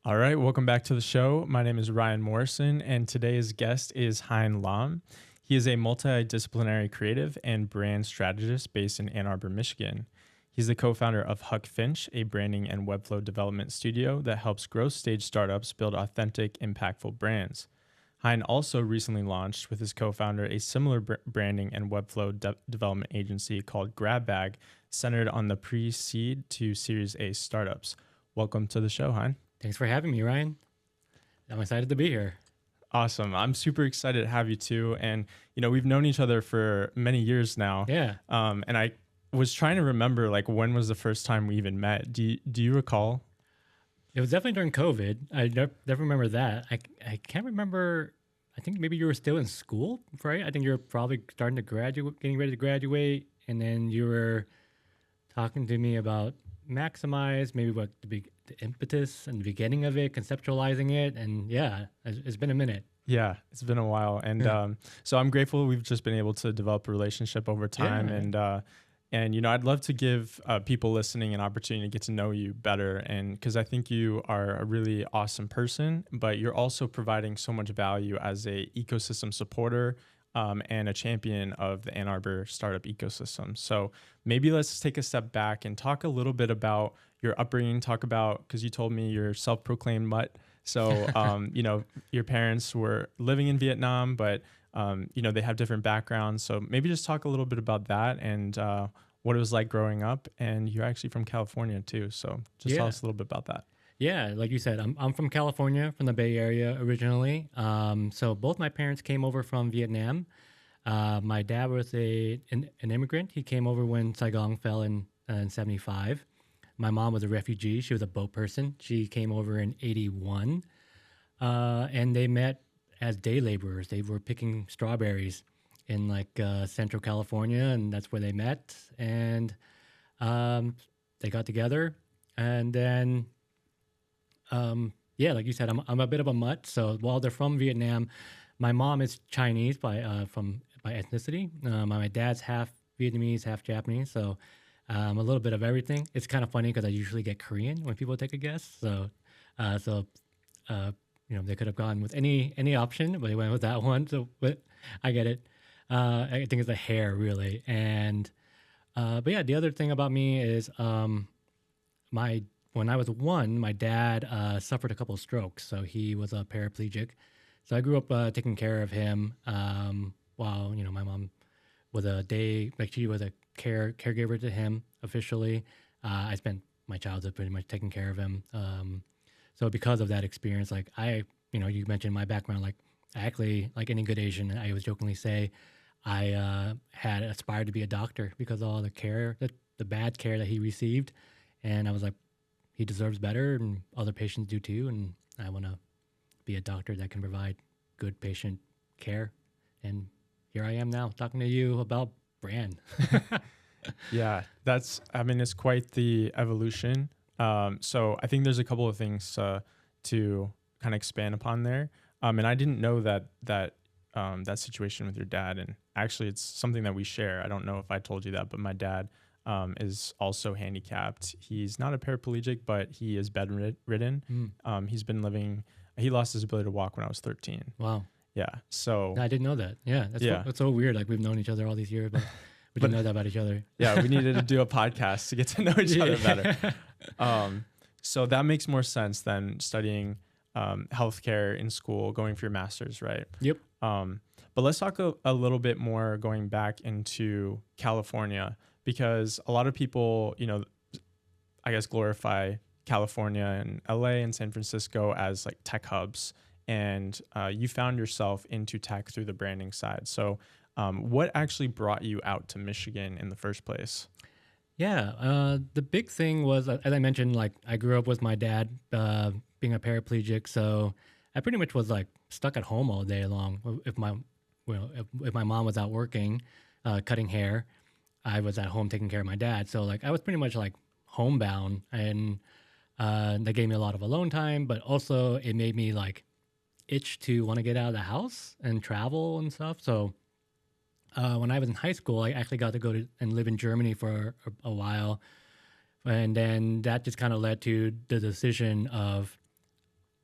All right, welcome back to the show. My name is Ryan Morrison, and today's guest is Hien Lam. He is a multidisciplinary creative and brand strategist based in Ann Arbor, Michigan. He's the co-founder of Huck Finch, a branding and webflow development studio that helps growth stage startups build authentic, impactful brands. Hien also recently launched with his co-founder a similar branding and webflow development agency called Grabbag, centered on the pre-seed to Series A startups. Welcome to the show, Hien. Thanks for having me, Ryan. I'm excited to be here. Awesome. I'm super excited to have you too. And, we've known each other for many years now. Yeah. And I was trying to remember, when was the first time we even met? Do you recall? It was definitely during COVID. I never remember that. I can't remember. I think maybe you were still in school, right? I think you were probably starting to graduate, getting ready to graduate. And then you were talking to me about maximize, maybe what the impetus and the beginning of it, conceptualizing it. And yeah, it's been a minute. Yeah, it's been a while. And so I'm grateful we've just been able to develop a relationship over time. Yeah. And I'd love to give people listening an opportunity to get to know you better. And because I think you are a really awesome person, but you're also providing so much value as a ecosystem supporter and a champion of the Ann Arbor startup ecosystem. So maybe let's take a step back and talk a little bit about your upbringing. Talk about, because you told me you're self-proclaimed mutt. So, your parents were living in Vietnam, but, they have different backgrounds. So maybe just talk a little bit about that and what it was like growing up. And you're actually from California too. So just tell us a little bit about that. Yeah, like you said, I'm from California, from the Bay Area originally. So both my parents came over from Vietnam. My dad was an immigrant. He came over when Saigon fell in 75. My mom was a refugee. She was a boat person. She came over in 81. And they met as day laborers. They were picking strawberries in Central California, and that's where they met. And they got together. And then like you said, I'm a bit of a mutt. So while they're from Vietnam, my mom is Chinese by ethnicity. My dad's half Vietnamese, half Japanese. So a little bit of everything. It's kind of funny because I usually get Korean when people take a guess. So they could have gone with any option, but they went with that one. So, but I get it. I think it's the hair really. And but yeah, the other thing about me is when I was one, my dad suffered a couple of strokes, so he was a paraplegic. So I grew up taking care of him while my mom was she was a caregiver to him officially. I spent my childhood pretty much taking care of him. So because of that experience, you mentioned my background, I actually, like any good Asian, I always jokingly say I had aspired to be a doctor because of all the care, the bad care that he received, and I was like, he deserves better, and other patients do too. And I want to be a doctor that can provide good patient care. And here I am now talking to you about brand. Yeah, it's quite the evolution. So I think there's a couple of things to kind of expand upon there. And I didn't know that situation with your dad. And actually, it's something that we share. I don't know if I told you that, but my dad is also handicapped. He's not a paraplegic, but he is bedridden. He lost his ability to walk when I was 13. Wow. Yeah. So I didn't know that. Yeah. That's so weird. We've known each other all these years, but we didn't know that about each other. Yeah. We needed to do a podcast to get to know each other better. So that makes more sense than studying healthcare in school, going for your master's, right? Yep. But let's talk a little bit more going back into California, because a lot of people, I guess, glorify California and LA and San Francisco as tech hubs. And you found yourself into tech through the branding side. So what actually brought you out to Michigan in the first place? Yeah. The big thing was, as I mentioned, I grew up with my dad being a paraplegic. So I pretty much was stuck at home all day long. If my mom was out working, cutting hair, I was at home taking care of my dad. So I was pretty much homebound, and that gave me a lot of alone time, but also it made me itch to want to get out of the house and travel and stuff. So when I was in high school, I actually got to go and live in Germany for a while. And then that just kind of led to the decision of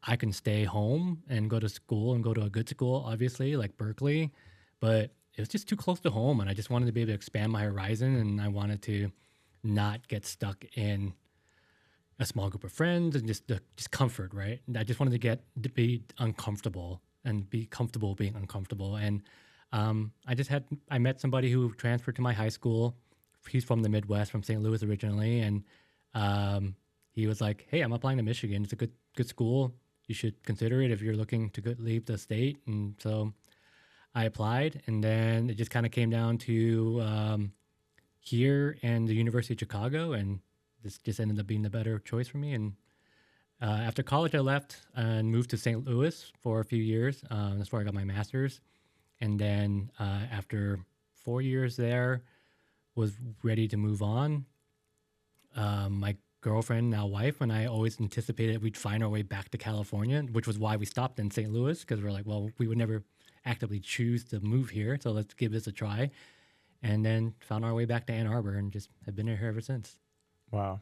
I can stay home and go to school and go to a good school, obviously, like Berkeley, but it was just too close to home. And I just wanted to be able to expand my horizon, and I wanted to not get stuck in a small group of friends and just comfort, right? And I just wanted to be uncomfortable and be comfortable being uncomfortable. And I met somebody who transferred to my high school. He's from the Midwest, from St. Louis originally, and he was like, "Hey, I'm applying to Michigan. It's a good school. You should consider it if you're looking to leave the state." And so I applied, and then it just kind of came down to here and the University of Chicago, and this just ended up being the better choice for me. And after college, I left and moved to St. Louis for a few years. That's where I got my master's. And then after 4 years there, was ready to move on. My girlfriend, now wife, and I always anticipated we'd find our way back to California, which was why we stopped in St. Louis, because we're like, well, we would never actively choose to move here, so let's give this a try. And then found our way back to Ann Arbor and just have been here ever since. Wow.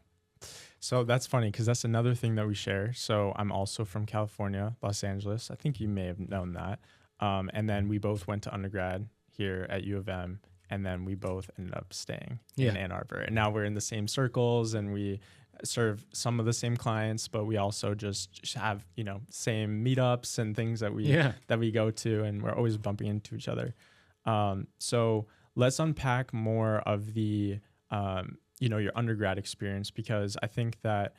So that's funny because that's another thing that we share. So I'm also from California, Los Angeles. I think you may have known that. And then we both went to undergrad here at U of M, and then we both ended up staying in Ann Arbor. And now we're in the same circles, and we serve some of the same clients, but we also just have, same meetups and things that we go to, and we're always bumping into each other. So let's unpack more of the, your undergrad experience, because I think that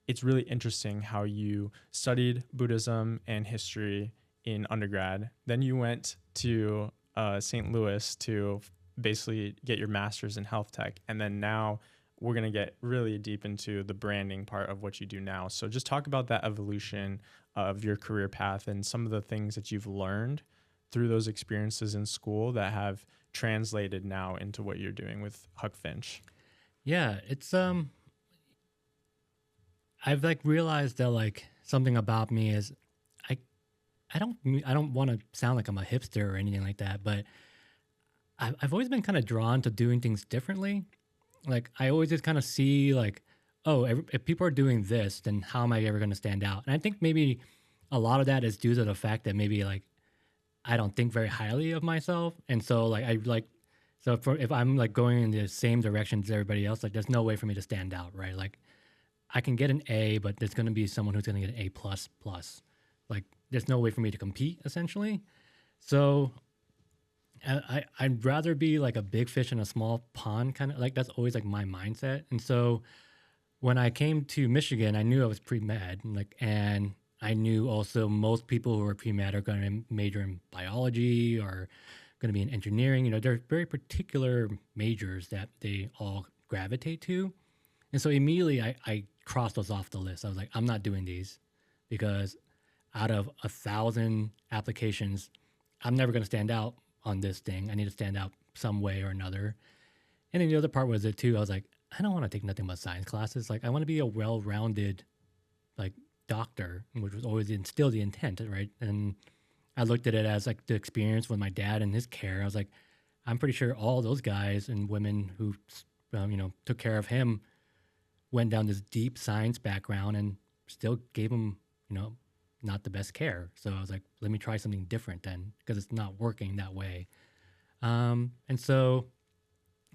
it's really interesting how you studied Buddhism and history in undergrad. Then you went to St. Louis to basically get your master's in health tech. And then now we're going to get really deep into the branding part of what you do now. So just talk about that evolution of your career path and some of the things that you've learned through those experiences in school that have translated now into what you're doing with Huck Finch. Yeah, it's I've realized that something about me is I don't want to sound like I'm a hipster or anything like that, but I've always been kind of drawn to doing things differently. I always just kind of see if people are doing this, then how am I ever going to stand out? And I think maybe a lot of that is due to the fact that maybe I don't think very highly of myself, and so if I'm going in the same direction as everybody else, there's no way for me to stand out, right? I can get an A, but there's going to be someone who's going to get an A plus plus. There's no way for me to compete, essentially. So I'd rather be a big fish in a small pond, kind of that's always my mindset. And so when I came to Michigan, I knew I was pre-med, and I knew also most people who are pre-med are going to major in biology or going to be in engineering. There are very particular majors that they all gravitate to. And so immediately I crossed those off the list. I was like, I'm not doing these, because out of 1,000 applications, I'm never going to stand out on this thing. I need to stand out some way or another. And then the other part was it too. I was like, I don't want to take nothing but science classes. I want to be a well-rounded, doctor, which was always still the intent, right? And I looked at it as the experience with my dad and his care. I was like, I'm pretty sure all those guys and women who, took care of him went down this deep science background and still gave him, not the best care. So I was like, let me try something different then, because it's not working that way. And so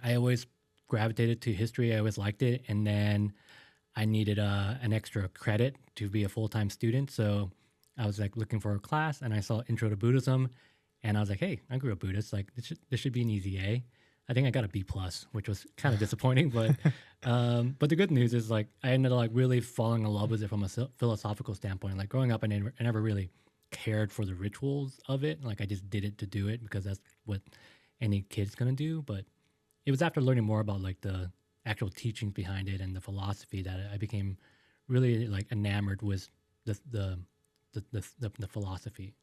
I always gravitated to history. I always liked it. And then I needed an extra credit to be a full-time student. So I was looking for a class, and I saw Intro to Buddhism, and I was like, hey, I grew up Buddhist. This should be an easy A. I think I got a B plus, which was kind of disappointing, but the good news is I ended up really falling in love with it from a philosophical standpoint. Growing up, I never really cared for the rituals of it. I just did it to do it because that's what any kid's gonna do. But it was after learning more about the actual teachings behind it and the philosophy that I became really enamored with the philosophy.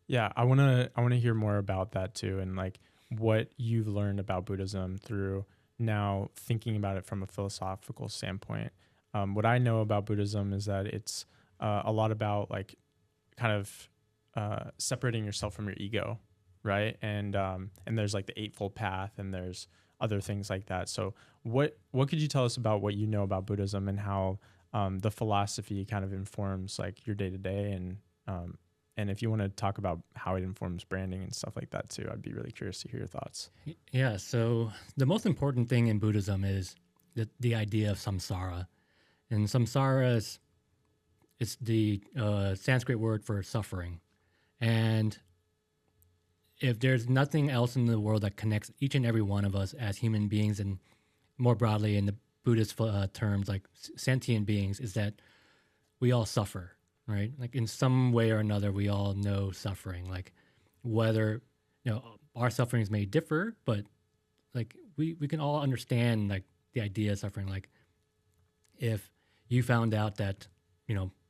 Yeah, I wanna hear more about that too, and what you've learned about Buddhism through now thinking about it from a philosophical standpoint. What I know about Buddhism is that it's a lot about separating yourself from your ego, right? And there's the Eightfold Path, and there's other things like that. So what could you tell us about what you know about Buddhism and how the philosophy kind of informs like your day to day, and if you want to talk about how it informs branding and stuff like that too, I'd be really curious to hear your thoughts. Yeah. So the most important thing in Buddhism is the idea of samsara, and samsara is it's the Sanskrit word for suffering, and if there's nothing else in the world that connects each and every one of us as human beings, and more broadly in the Buddhist terms, like sentient beings, is that we all suffer, right? Like in some way or another, we all know suffering. Like whether our sufferings may differ, but like we can all understand like the idea of suffering. Like if you found out that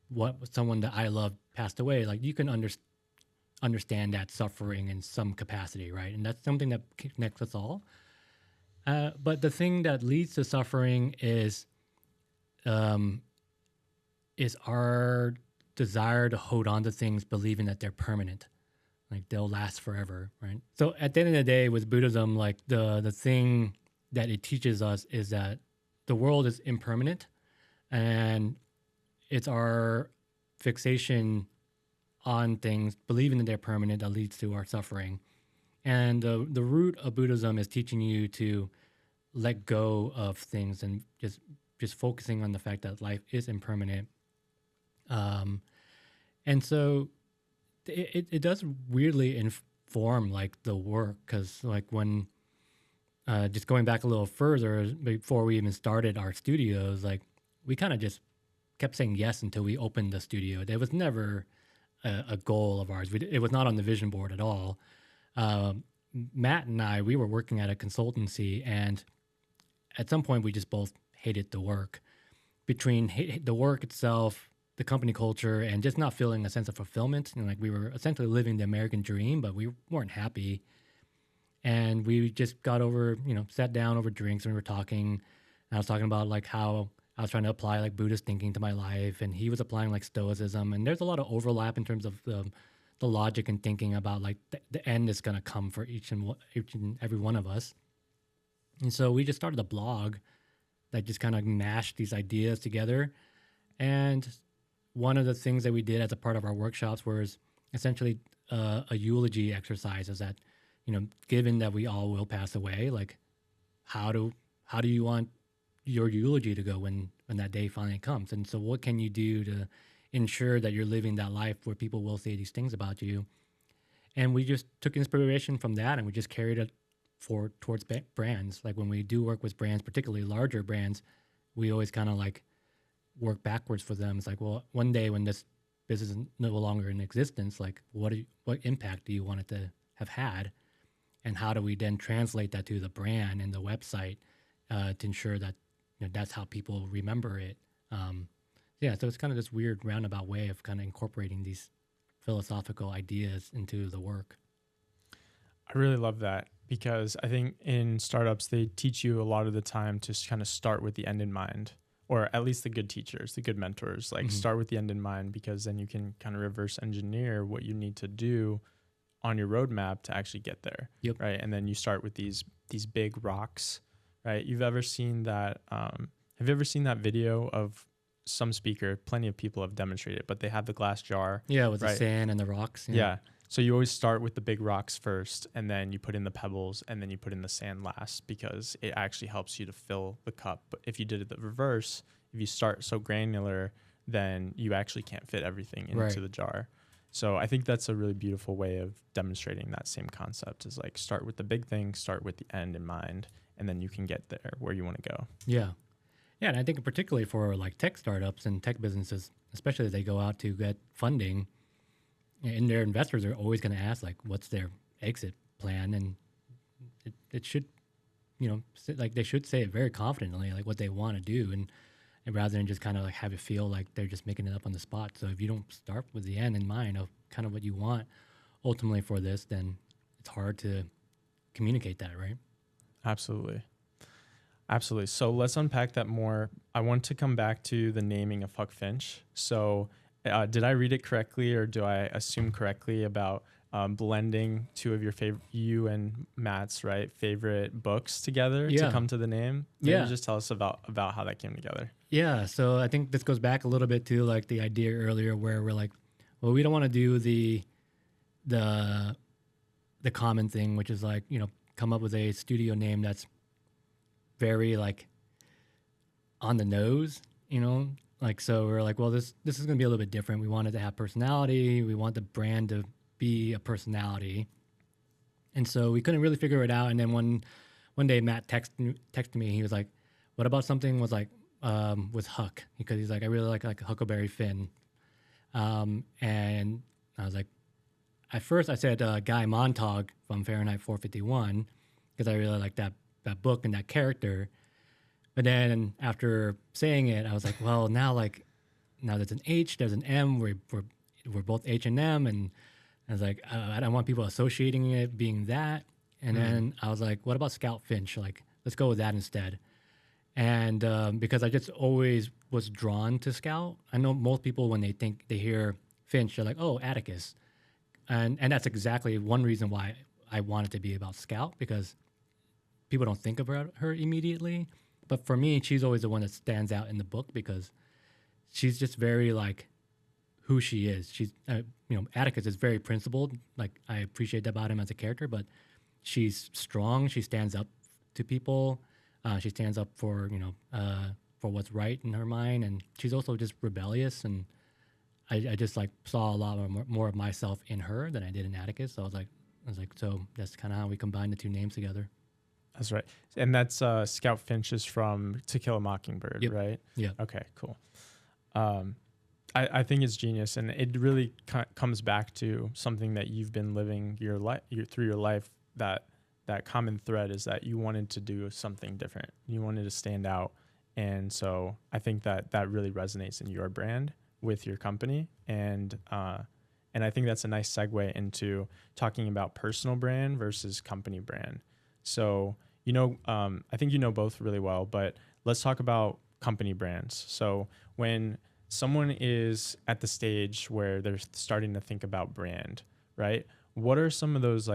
what someone that I love passed away, like you can understand that suffering in some capacity, right? And that's something that connects us all. But the thing that leads to suffering is our desire to hold on to things, believing that they're permanent, like they'll last forever, right? So at the end of the day, with Buddhism, like the thing that it teaches us is that the world is impermanent, and it's our fixation on things, believing that they're permanent, that leads to our suffering. And the root of Buddhism is teaching you to let go of things and just focusing on the fact that life is impermanent. And so it does weirdly inform like the work, because like when just going back a little further, before we even started our studios, like we kind of just kept saying yes until we opened the studio. There was never a goal of ours. It was not on the vision board at all. Matt and I, we were working at a consultancy, and at some point we just both hated the work. Between the work itself, the company culture, and just not feeling a sense of fulfillment, and like we were essentially living the American dream, but we weren't happy. And we just got over, sat down over drinks, and we were talking. And I was talking about like how I was trying to apply like Buddhist thinking to my life, and he was applying like Stoicism. And there's a lot of overlap in terms of the logic and thinking about like the end is going to come for each and every one of us. And so we just started a blog that just kind of mashed these ideas together. And one of the things that we did as a part of our workshops was essentially a eulogy exercise. Is that, given that we all will pass away, like how do you want your eulogy to go when that day finally comes? And so what can you do to ensure that you're living that life where people will say these things about you? And we just took inspiration from that, and we just carried it towards brands. Like when we do work with brands, particularly larger brands, we always kind of like work backwards for them. It's like, well, one day when this business is no longer in existence, like what impact do you want it to have had? And how do we then translate that to the brand and the website to ensure that that's how people remember it? So it's kind of this weird roundabout way of kind of incorporating these philosophical ideas into the work. I really love that, because I think in startups, they teach you a lot of the time to kind of start with the end in mind, or at least the good teachers, the good mentors, like start with the end in mind, because then you can kind of reverse engineer what you need to do on your roadmap to actually get there. Yep. Right. And then you start with these big rocks, right? You've ever seen that? Have you ever seen that video of some speaker? Plenty of people have demonstrated, but they have the glass jar. Yeah, with the sand and the rocks. Yeah. So you always start with the big rocks first, and then you put in the pebbles, and then you put in the sand last, because it actually helps you to fill the cup. But if you did it the reverse, if you start so granular, then you actually can't fit everything into the jar. So I think that's a really beautiful way of demonstrating that same concept, is like start with the big thing, start with the end in mind, and then you can get there where you want to go. Yeah. Yeah, and I think particularly for like tech startups and tech businesses, especially as they go out to get funding, and their investors are always going to ask like, what's their exit plan? And it should, like they should say it very confidently, like what they want to do, and rather than just kind of like have it feel like they're just making it up on the spot. So if you don't start with the end in mind of kind of what you want ultimately for this, then it's hard to communicate that, right? Absolutely. So let's unpack that more. I want to come back to the naming of Huck Finch. So did I read it correctly, or do I assume correctly about blending two of your you and Matt's favorite books together to come to the name? Maybe just tell us about how that came together. Yeah, so I think this goes back a little bit to like the idea earlier where we're like, well, we don't want to do the common thing, which is like, come up with a studio name that's very like on the nose, like, so we're like, well, this is going to be a little bit different. We wanted to have personality. We want the brand to be a personality. And so we couldn't really figure it out. And then one day Matt texted me. He was like, what about something was like with Huck? Because he's like, I really like Huckleberry Finn. And I was like, at first I said Guy Montag from Fahrenheit 451 because I really like that book and that character. But then after saying it, I was like, well, now there's an H, there's an M. We're both H and M, and I was like, I don't want people associating it being that. And then I was like, what about Scout Finch? Like, let's go with that instead. And because I just always was drawn to Scout. I know most people when they hear Finch, they're like, oh, Atticus. And that's exactly one reason why I wanted to be about Scout, because people don't think about her immediately. But for me, she's always the one that stands out in the book because she's just very like who she is. She's, Atticus is very principled. Like, I appreciate that about him as a character, but she's strong. She stands up to people. She stands up for what's right in her mind, and she's also just rebellious. And I just like saw a lot more of myself in her than I did in Atticus. So I was like, so that's kind of how we combined the two names together. That's right. And that's Scout Finch is from To Kill a Mockingbird, yep. right? Yeah. Okay, cool. I think it's genius, and it really comes back to something that you've been living through your life. That common thread is that you wanted to do something different. You wanted to stand out, and so I think that really resonates in your brand with your company, and I think that's a nice segue into talking about personal brand versus company brand. So, I think you know both really well, but let's talk about company brands. So when someone is at the stage where they're starting to think about brand, right? What are some of those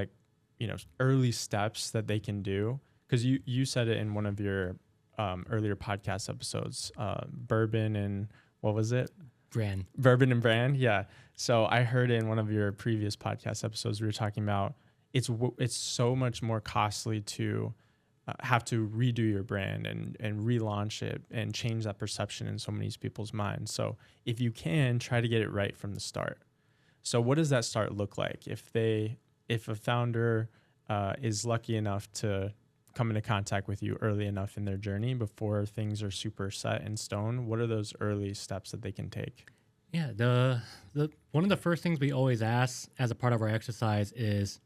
early steps that they can do? Because you said it in one of your earlier podcast episodes, bourbon and what was it? Brand. Bourbon and brand. Yeah. So I heard in one of your previous podcast episodes, we were talking about it's so much more costly to have to redo your brand and relaunch it and change that perception in so many people's minds. So if you can, try to get it right from the start. So what does that start look like? If a founder is lucky enough to come into contact with you early enough in their journey before things are super set in stone, what are those early steps that they can take? Yeah, the one of the first things we always ask as a part of our exercise is,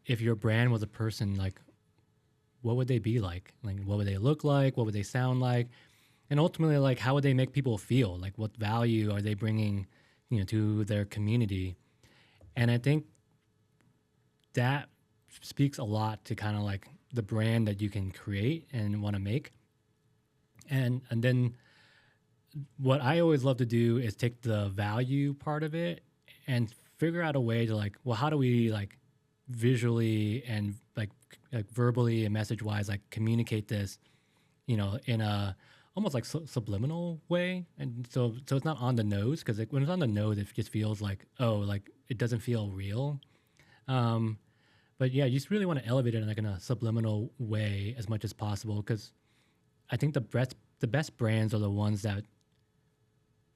if your brand was a person, like, what would they be like? Like, what would they look like? What would they sound like? And ultimately, like, how would they make people feel? Like, what value are they bringing, to their community? And I think that speaks a lot to kind of like the brand that you can create and want to make. And then what I always love to do is take the value part of it and figure out a way to like, well, how do we like visually and like verbally and message wise, like communicate this, in a almost like subliminal way. And so it's not on the nose, because when it's on the nose, it just feels like, oh, like it doesn't feel real. But yeah, you just really want to elevate it in a subliminal way as much as possible, because I think the best brands are the ones that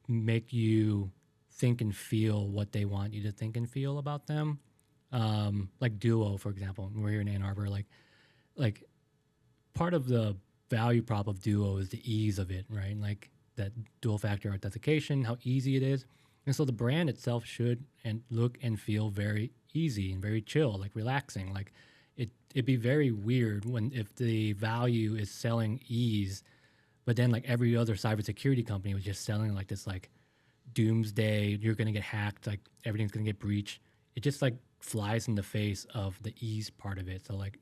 make you think and feel what they want you to think and feel about them. Like Duo, for example, we're here in Ann Arbor. Like part of the value prop of Duo is the ease of it, right? Like that dual factor authentication, how easy it is. And so the brand itself should and look and feel very easy and very chill, like relaxing. Like it'd be very weird if the value is selling ease, but then like every other cybersecurity company was just selling like this like doomsday, you're gonna get hacked, like everything's gonna get breached. It just like flies in the face of the ease part of it. So like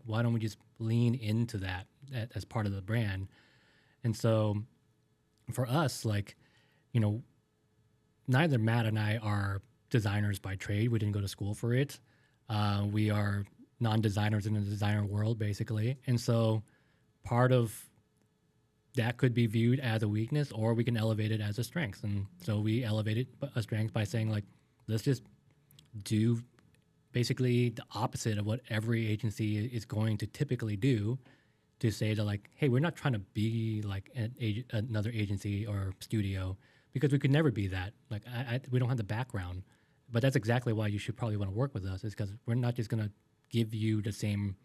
why don't we just lean into that as part of the brand? And so for us, like, neither Matt and I are designers by trade. We didn't go to school for it. We are non-designers in the designer world, basically. And so part of that could be viewed as a weakness, or we can elevate it as a strength. And so we elevate a strength by saying, like, let's just do basically the opposite of what every agency is going to typically do, to say that, like, hey, we're not trying to be like another agency or studio, because we could never be that. Like, we don't have the background. But that's exactly why you should probably want to work with us, is because we're not just going to give you the same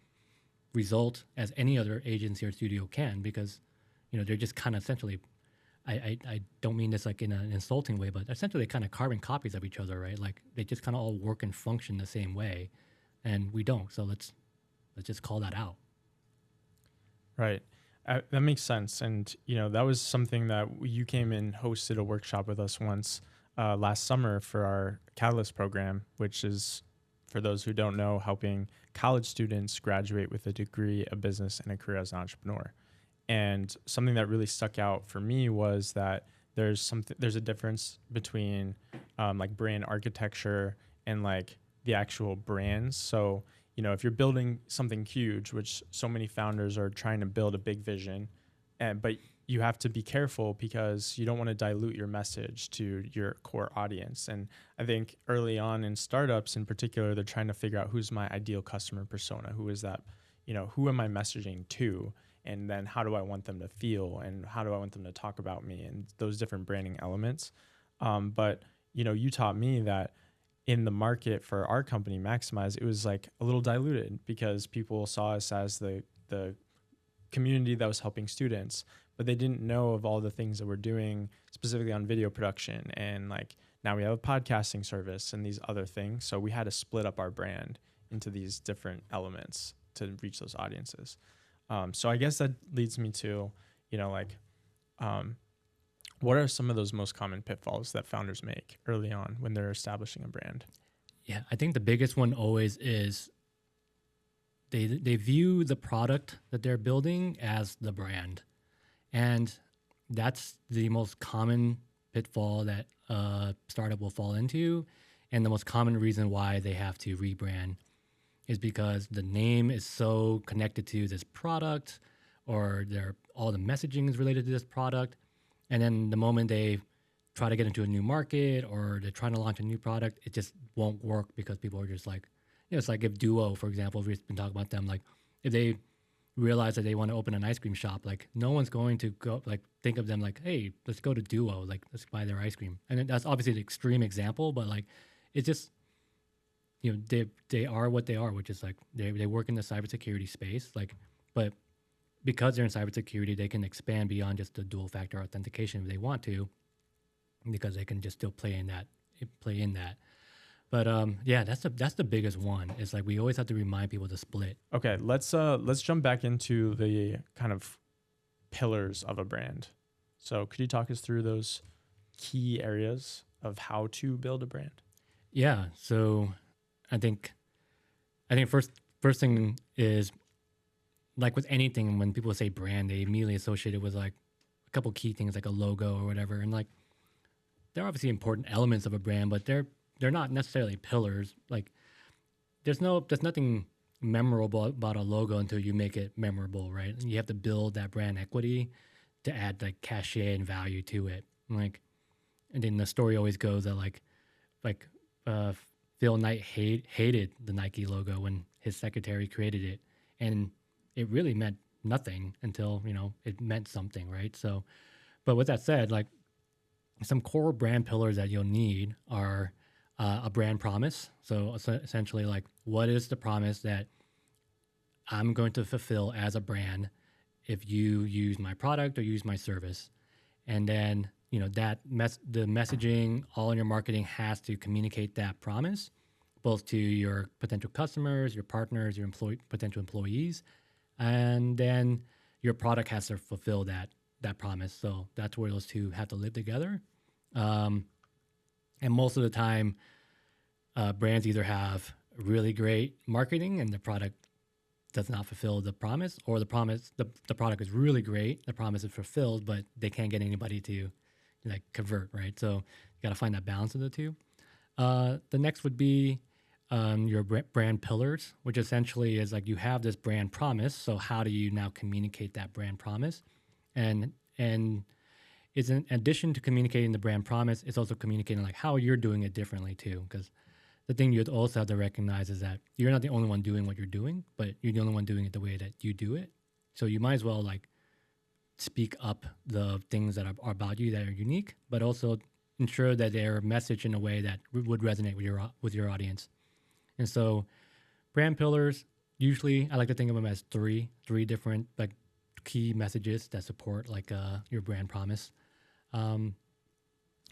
result as any other agency or studio can, because, you know, they're just kind of essentially, I don't mean this like in an insulting way, but essentially kind of carbon copies of each other, right? Like, they just kind of all work and function the same way, and we don't. So let's just call that out. Right. That makes sense. And, you know, that was something that you came and hosted a workshop with us once last summer for our Catalyst program, which is, for those who don't know, helping college students graduate with a degree, a business, and a career as an entrepreneur. And something that really stuck out for me was that there's a difference between like brand architecture and like the actual brands. So, you know, if you're building something huge, which so many founders are trying to build a big vision, but you have to be careful because you don't want to dilute your message to your core audience. And I think early on in startups in particular, they're trying to figure out who's my ideal customer persona. Who is that? You know, who am I messaging to? And then how do I want them to feel? And how do I want them to talk about me? And those different branding elements. But, you know, you taught me that in the market for our company, Maximize, it was like a little diluted because people saw us as the community that was helping students, but they didn't know of all the things that we're doing specifically on video production. And like now we have a podcasting service and these other things. So we had to split up our brand into these different elements to reach those audiences. So I guess that leads me to, you know, like, what are some of those most common pitfalls that founders make early on when they're establishing a brand? Yeah, I think the biggest one always is they view the product that they're building as the brand. And that's the most common pitfall that a startup will fall into. And the most common reason why they have to rebrand is because the name is so connected to this product, or all the messaging is related to this product. And then the moment they try to get into a new market or they're trying to launch a new product, it just won't work because people are just like, you know, it's like if Duo, for example, we've been talking about them, like if they realize that they want to open an ice cream shop, like no one's going to go like think of them like, hey, let's go to Duo, like let's buy their ice cream. And that's obviously the extreme example, but like it's just, you know, they are what they are, which is like they work in the cybersecurity space, like, but because they're in cybersecurity, they can expand beyond just the dual factor authentication if they want to, because they can just still play in that. But yeah, that's the biggest one. It's like we always have to remind people to split. Okay, let's jump back into the kind of pillars of a brand. So could you talk us through those key areas of how to build a brand? Yeah. So I think first thing is, like with anything, when people say brand, they immediately associate it with like a couple key things like a logo or whatever. And like they're obviously important elements of a brand, but they're not necessarily pillars. Like there's nothing memorable about a logo until you make it memorable, right? And you have to build that brand equity to add like cachet and value to it. And then the story always goes that like Phil Knight hated the Nike logo when his secretary created it, and it really meant nothing until, you know, it meant something, right? So, but with that said, like some core brand pillars that you'll need are a brand promise. So essentially, like, what is the promise that I'm going to fulfill as a brand if you use my product or use my service? And then, you know, that the messaging all in your marketing has to communicate that promise, both to your potential customers, your partners, your potential employees, and then your product has to fulfill that promise. So that's where those two have to live together. And most of the time, brands either have really great marketing and the product does not fulfill the promise, or the product is really great, the promise is fulfilled, but they can't get anybody to like convert, right? So you got to find that balance of the two. The next would be your brand pillars, which essentially is like you have this brand promise. So how do you now communicate that brand promise? And it's in addition to communicating the brand promise, it's also communicating like how you're doing it differently too. Because the thing you'd also have to recognize is that you're not the only one doing what you're doing, but you're the only one doing it the way that you do it. So you might as well like speak up the things that are about you that are unique, but also ensure that they're messaged in a way that would resonate with your audience. And so brand pillars, usually I like to think of them as three different like key messages that support like your brand promise. And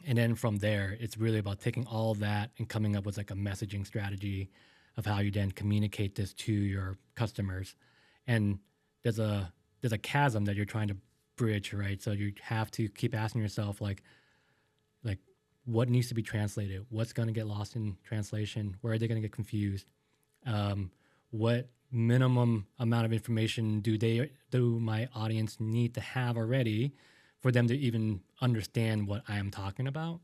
then from there, it's really about taking all of that and coming up with like a messaging strategy of how you then communicate this to your customers. And there's a chasm that you're trying to bridge, right? So you have to keep asking yourself like what needs to be translated? What's going to get lost in translation? Where are they going to get confused? What minimum amount of information do my audience need to have already for them to even understand what I am talking about?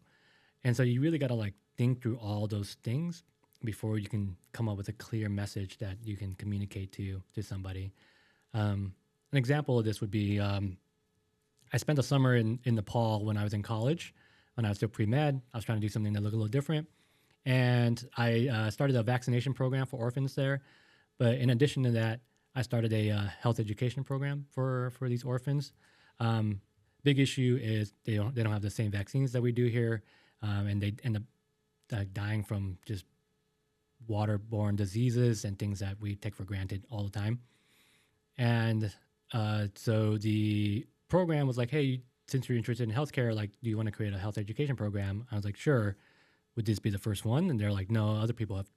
And so you really got to like think through all those things before you can come up with a clear message that you can communicate to somebody. An example of this would be I spent a summer in Nepal when I was in college. When I was still pre-med, I was trying to do something that looked a little different. And I started a vaccination program for orphans there. But in addition to that, I started a health education program for these orphans. Big issue is they don't have the same vaccines that we do here, and they end up dying from just waterborne diseases and things that we take for granted all the time. And so the program was like, hey, since you're interested in healthcare, like, do you want to create a health education program? I was like, sure. Would this be the first one? And they're like, no, other people have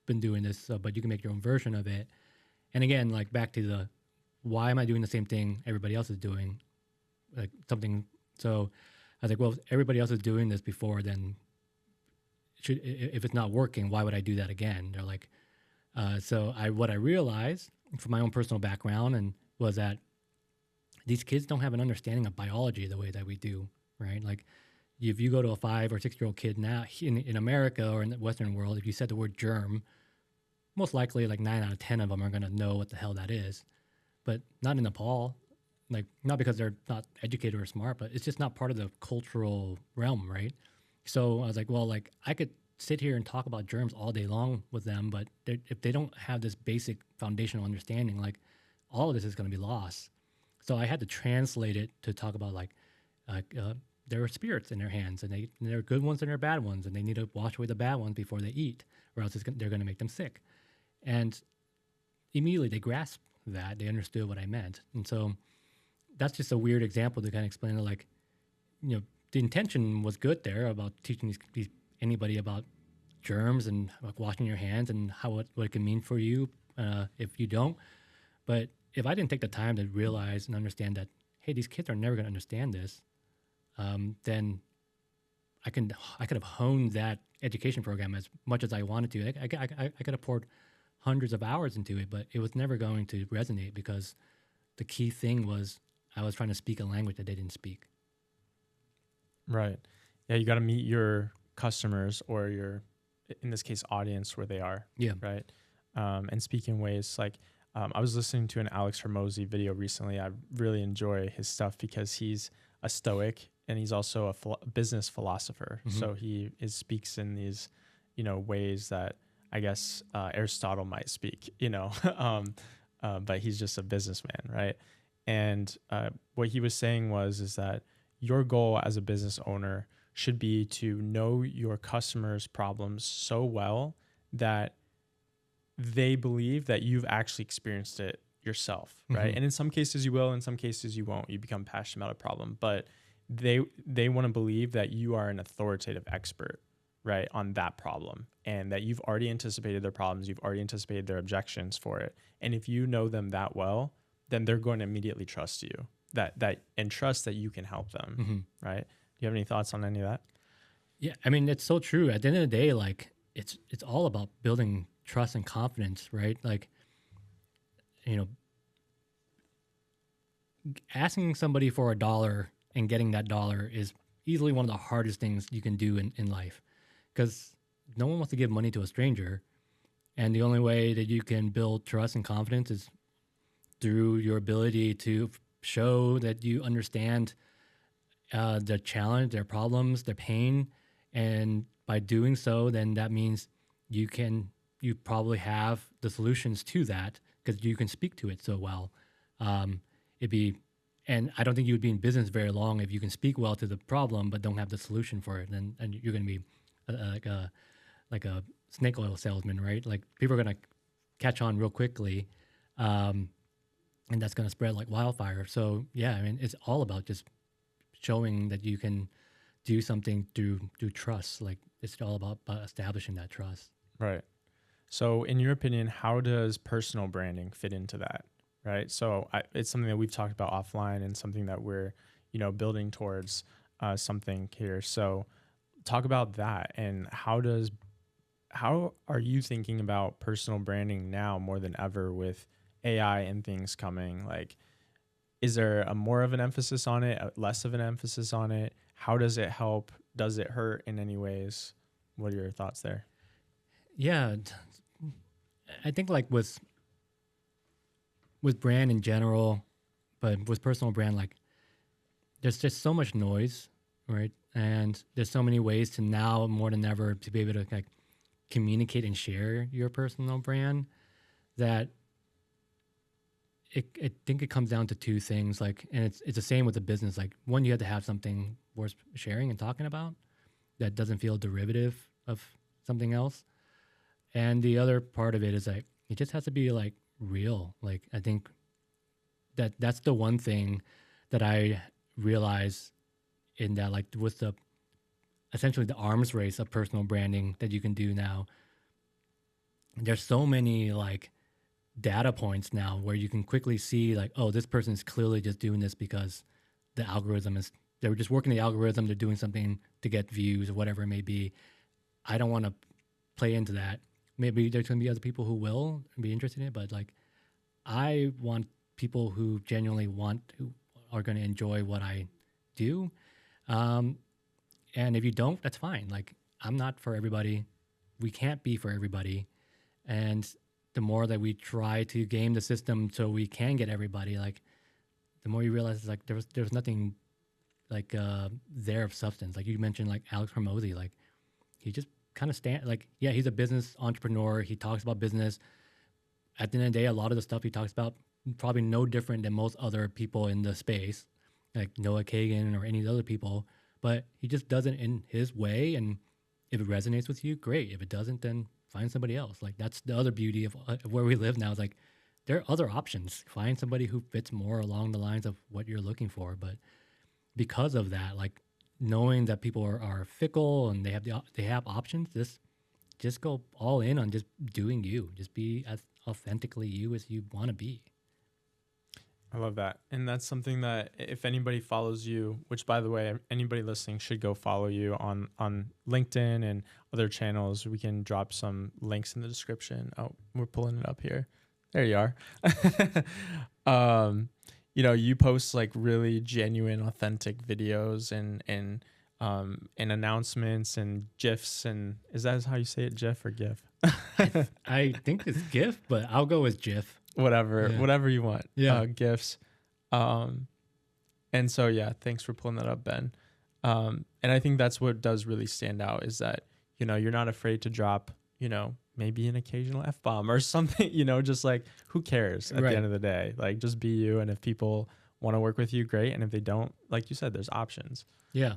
been doing this, but you can make your own version of it. And again, like back to the, why am I doing the same thing everybody else is doing? Like something. So I was like, well, if everybody else is doing this before, then if it's not working, why would I do that again? They're like, what I realized from my own personal background and was that these kids don't have an understanding of biology the way that we do, right? Like if you go to a 5 or 6 year old kid now in America or in the Western world, if you said the word germ, most likely like 9 out of 10 of them are going to know what the hell that is, but not in Nepal. Like not because they're not educated or smart, but it's just not part of the cultural realm, right? So I was like, well, like I could sit here and talk about germs all day long with them, but if they don't have this basic foundational understanding, like all of this is going to be lost. So I had to translate it to talk about like there are spirits in their hands, and there are good ones and there are bad ones, and they need to wash away the bad ones before they eat, or else they're going to make them sick. And immediately they grasped that. They understood what I meant. And so that's just a weird example to kind of explain it. Like, you know, the intention was good there about teaching anybody about germs and like washing your hands and what it can mean for you if you don't. But if I didn't take the time to realize and understand that, hey, these kids are never going to understand this, then I could have honed that education program as much as I wanted to. I could have poured hundreds of hours into it, but it was never going to resonate because the key thing was I was trying to speak a language that they didn't speak. Right. Yeah, you got to meet your customers or your, in this case, audience where they are. Yeah. Right. And speak in ways like, I was listening to an Alex Hormozy video recently. I really enjoy his stuff because he's a Stoic and he's also a business philosopher. Mm-hmm. So he speaks in these, ways that I guess Aristotle might speak, but he's just a businessman, right? And what he was saying is that your goal as a business owner should be to know your customers' problems so well that they believe that you've actually experienced it yourself, right? Mm-hmm. And in some cases you will, in some cases you won't. You become passionate about a problem, but they want to believe that you are an authoritative expert, right, on that problem, and that you've already anticipated their problems, you've already anticipated their objections for it. And if you know them that well, then they're going to immediately trust you, and trust that you can help them, mm-hmm. right? Do you have any thoughts on any of that? Yeah, I mean, it's so true. At the end of the day, like it's all about building trust and confidence, right? Like, asking somebody for $1 and getting that $1 is easily one of the hardest things you can do in life, because no one wants to give money to a stranger. And the only way that you can build trust and confidence is through your ability to show that you understand their challenge, their problems, their pain, and by doing so, then that means you probably have the solutions to that because you can speak to it so well. And I don't think you would be in business very long if you can speak well to the problem but don't have the solution for it. Then and you're going to be like a snake oil salesman, right? Like people are going to catch on real quickly, and that's going to spread like wildfire. So yeah, I mean, it's all about just showing that you can do something through trust. Like it's all about establishing that trust. Right. So in your opinion, how does personal branding fit into that? Right. So it's something that we've talked about offline and something that we're, building towards something here. So talk about that, and how are you thinking about personal branding now more than ever with AI and things coming? Like, is there a more of an emphasis on it, less of an emphasis on it? How does it help? Does it hurt in any ways? What are your thoughts there? Yeah, I think like with brand in general, but with personal brand, like there's just so much noise, right? And there's so many ways to now more than ever to be able to like communicate and share your personal brand that I think it comes down to two things. Like, and it's the same with the business. Like one, you have to have something worth sharing and talking about that doesn't feel derivative of something else. And the other part of it is like, it just has to be like real. Like, I think that's the one thing that I realize in that, like with essentially the arms race of personal branding that you can do now, there's so many like data points now where you can quickly see like, oh, this person is clearly just doing this because the algorithm is, they're just working the algorithm, they're doing something to get views or whatever it may be. I don't want to play into that. Maybe there's going to be other people who will be interested in it, but like I want people who genuinely who are going to enjoy what I do. And if you don't, that's fine. Like I'm not for everybody. We can't be for everybody. And the more that we try to game the system so we can get everybody, like the more you realize it's like there's nothing like there of substance. Like you mentioned, like Alex Hormozy, like he just kind of yeah, he's a business entrepreneur. He talks about business. At the end of the day, a lot of the stuff he talks about probably no different than most other people in the space, like Noah Kagan or any of the other people. But he just does it in his way, and if it resonates with you, great. If it doesn't, then find somebody else. Like that's the other beauty of where we live now. Is like there are other options. Find somebody who fits more along the lines of what you're looking for. But because of that, like knowing that people are fickle and they have options, just go all in on just doing you. Just be as authentically you as you want to be. I love that. And that's something that if anybody follows you, which by the way, anybody listening should go follow you on LinkedIn and other channels. We can drop some links in the description. Oh, we're pulling it up here. There you are. You post like really genuine, authentic videos and announcements and GIFs. And is that how you say it? GIF or GIF? I think it's GIF, but I'll go with GIF. Whatever you want. Yeah. GIFs. And so, yeah, thanks for pulling that up, Ben. And I think that's what does really stand out is that, you're not afraid to drop, maybe an occasional F-bomb or something, just like, who cares at the end of the day? Like, just be you. And if people want to work with you, great. And if they don't, like you said, there's options. Yeah.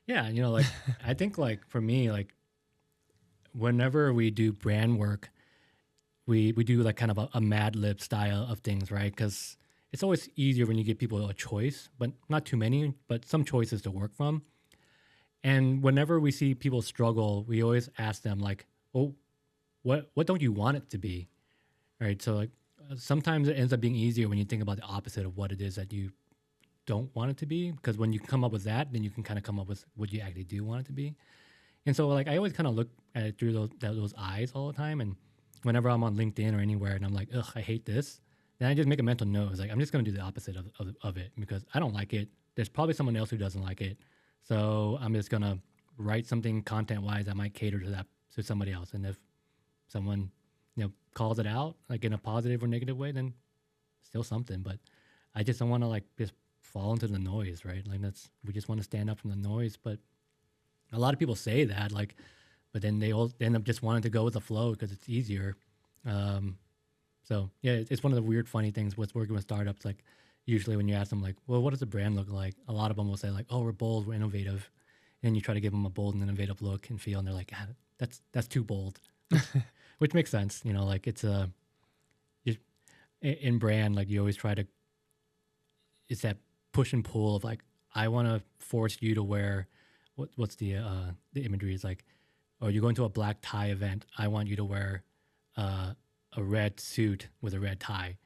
Yeah. Like, I think like for me, like whenever we do brand work, we do like kind of a Mad Lib style of things, right? Because it's always easier when you give people a choice, but not too many, but some choices to work from. And whenever we see people struggle, we always ask them like, oh, what don't you want it to be? Right? So like sometimes it ends up being easier when you think about the opposite of what it is that you don't want it to be. Because when you come up with that, then you can kind of come up with what you actually do want it to be. And so like I always kind of look at it through those eyes all the time. And whenever I'm on LinkedIn or anywhere and I'm like, ugh, I hate this, then I just make a mental note. It's like, I'm just going to do the opposite of it because I don't like it. There's probably someone else who doesn't like it. So I'm just going to write something content-wise that might cater to somebody else. And if someone, calls it out, like in a positive or negative way, then still something. But I just don't want to like just fall into the noise, right? Like we just want to stand up from the noise. But a lot of people say that, like, but then they all end up just wanting to go with the flow because it's easier. So yeah, it's one of the weird, funny things with working with startups. Like usually when you ask them like, well, what does the brand look like? A lot of them will say like, oh, we're bold, we're innovative. And you try to give them a bold and innovative look and feel, and they're like, ah, that's too bold, which makes sense. You know, like it's in brand, like you always try to, it's that push and pull of like, I want to force you to wear, what's the imagery is like, oh, you're going to a black tie event. I want you to wear a red suit with a red tie.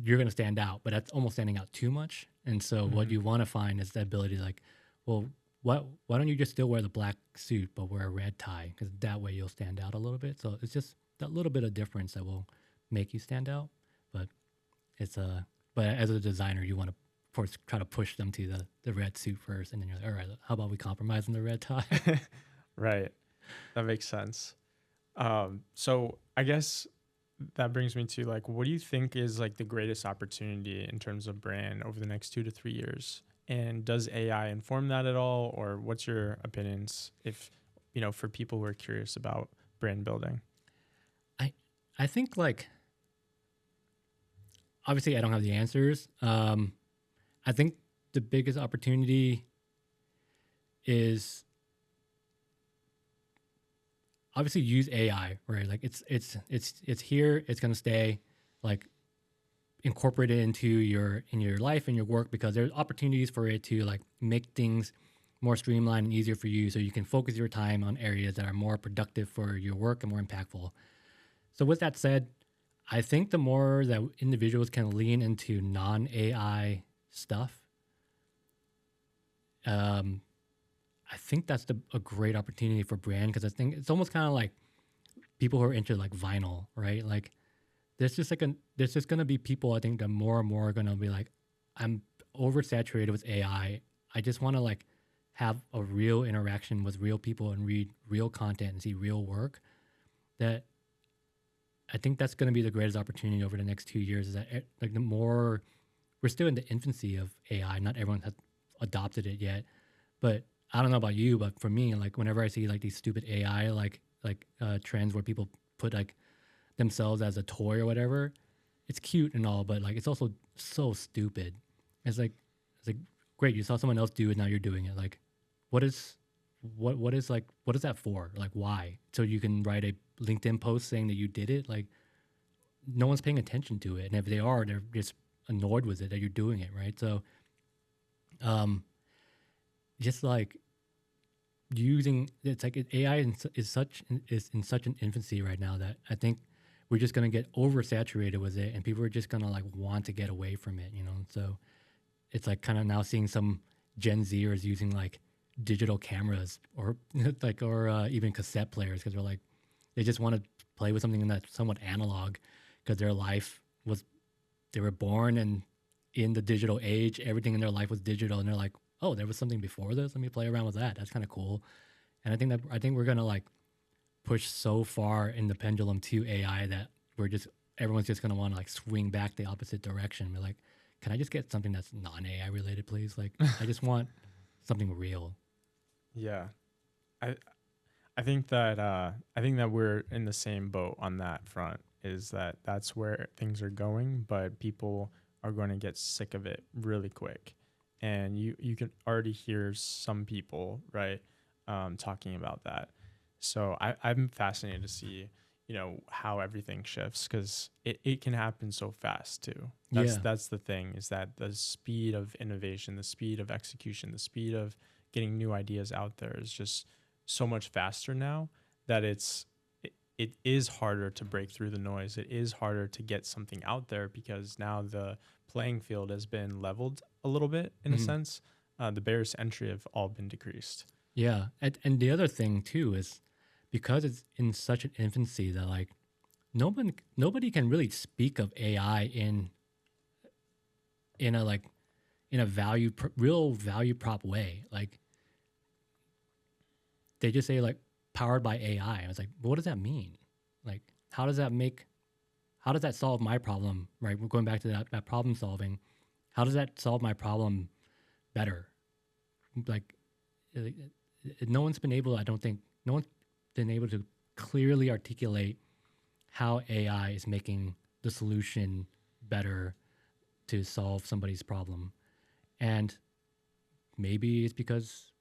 You're going to stand out, but that's almost standing out too much. And so what you want to find is the ability to like, well, why don't you just still wear the black suit, but wear a red tie? Because that way you'll stand out a little bit. So it's just that little bit of difference that will make you stand out. But but as a designer, you want to first try to push them to the red suit first. And then you're like, all right, how about we compromise on the red tie? Right. That makes sense. So I guess that brings me to like, what do you think is like the greatest opportunity in terms of brand over the next 2 to 3 years? And does AI inform that at all? Or what's your opinions if, for people who are curious about brand building? I think like, obviously I don't have the answers. I think the biggest opportunity is obviously use AI, right? Like it's here, it's gonna stay, like incorporate it into your life and your work, because there's opportunities for it to like make things more streamlined and easier for you, so you can focus your time on areas that are more productive for your work and more impactful. So with that said, I think the more that individuals can lean into non-AI stuff, I think that's a great opportunity for brand, because I think it's almost kind of like people who are into like vinyl, right? Like there's just going to be people, I think, that more and more are going to be like, I'm oversaturated with AI. I just want to like have a real interaction with real people and read real content and see real work. That I think that's going to be the greatest opportunity over the next 2 years, is that like the more, we're still in the infancy of AI. Not everyone has adopted it yet, but I don't know about you, but for me, like whenever I see like these stupid AI like trends where people put like themselves as a toy or whatever, it's cute and all, but like it's also so stupid. It's like great, you saw someone else do it, now you're doing it. Like what is that for? Like why? So you can write a LinkedIn post saying that you did it? Like no one's paying attention to it, and if they are, they're just annoyed with it that you're doing it, right? So just like using, it's like AI is in such an infancy right now that I think we're just going to get oversaturated with it, and people are just going to like want to get away from it, So it's like kind of now seeing some Gen Zers using like digital cameras or like even cassette players, because they're like, they just want to play with something that's somewhat analog, because their life was, they were born and in the digital age, everything in their life was digital, and they're like, oh, there was something before this, let me play around with that, that's kind of cool. And I think we're gonna like push so far in the pendulum to AI that everyone's just gonna want to like swing back the opposite direction. Be like, can I just get something that's non-AI related, please? Like I just want something real. Yeah. I think that we're in the same boat on that front, is that's where things are going, but people are going to get sick of it really quick. And you can already hear some people, right, talking about that. So I'm fascinated to see, how everything shifts, because it can happen so fast too. That's the thing, is that the speed of innovation, the speed of execution, the speed of getting new ideas out there is just so much faster now, that it is harder to break through the noise. It is harder to get something out there, because now the playing field has been leveled a little bit in a sense. The barriers to entry have all been decreased. Yeah. And the other thing too is, because it's in such an infancy, that like nobody can really speak of AI in a real value prop way. Like they just say like powered by AI. I was like, what does that mean? Like how does that make how does that solve my problem, right? We're going back to that problem solving. How does that solve my problem better? Like, no one's been able, I don't think, no one's been able to clearly articulate how AI is making the solution better to solve somebody's problem. And maybe it's because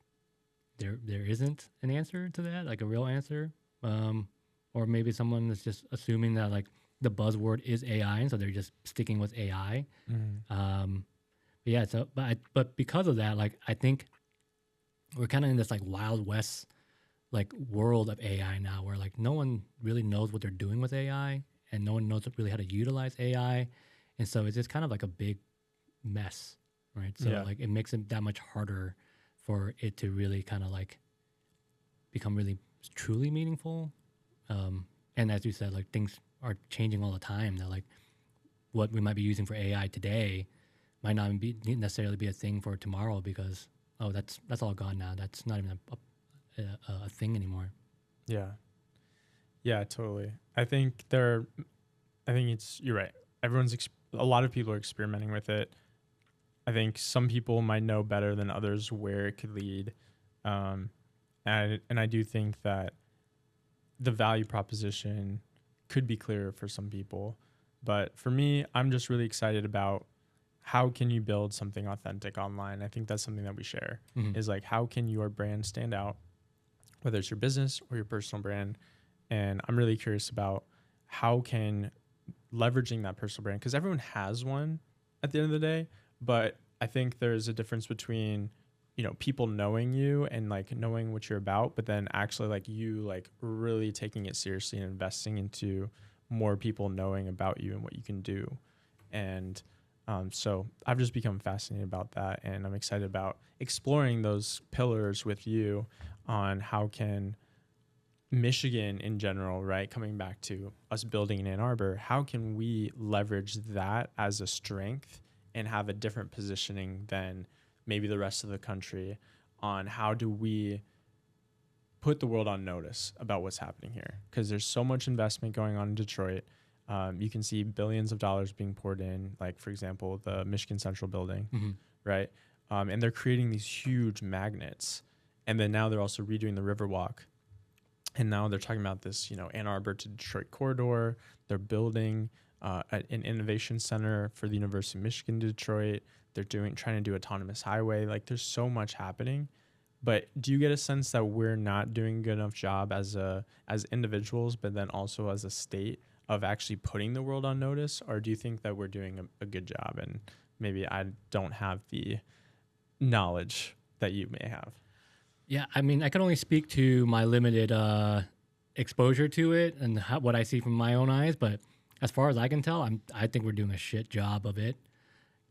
there isn't an answer to that, like a real answer. Or maybe someone is just assuming that like the buzzword is AI, and so they're just sticking with AI. But yeah, so but because of that, like I think we're kind of in this like Wild West like world of AI now, where like no one really knows what they're doing with AI, and no one knows really how to utilize AI, and so it's just kind of like a big mess, right? So like it makes it that much harder for it to really kind of like become really truly meaningful. And as you said, like things are changing all the time. That like what we might be using for AI today might not be necessarily be a thing for tomorrow, because that's all gone now. That's not even a thing anymore. Yeah, totally. I think you're right. A lot of people are experimenting with it. I think some people might know better than others where it could lead. And I do think that the value proposition could be clearer for some people. But for me, I'm just really excited about how can you build something authentic online. I think that's something that we share, is like, how can your brand stand out, whether it's your business or your personal brand. And I'm really curious about how can leveraging that personal brand, because everyone has one at the end of the day, but I think there's a difference between, people knowing you and like knowing what you're about, but then actually like you like really taking it seriously and investing into more people knowing about you and what you can do. And so I've just become fascinated about that, and I'm excited about exploring those pillars with you on how can Michigan in general, right? Coming back to us building in Ann Arbor, how can we leverage that as a strength and have a different positioning than maybe the rest of the country on how do we put the world on notice about what's happening here? Because there's so much investment going on in Detroit. You can see billions of dollars being poured in, like, for example, the Michigan Central building, right? And they're creating these huge magnets. And then now they're also redoing the Riverwalk. And now they're talking about this, Ann Arbor to Detroit corridor. They're building an innovation center for the University of Michigan Detroit. They're trying to do autonomous highway. Like, there's so much happening. But do you get a sense that we're not doing a good enough job as individuals, but then also as a state, of actually putting the world on notice? Or do you think that we're doing a good job and maybe I don't have the knowledge that you may have? Yeah, I mean, I can only speak to my limited exposure to it and what I see from my own eyes. But as far as I can tell, I think we're doing a shit job of it.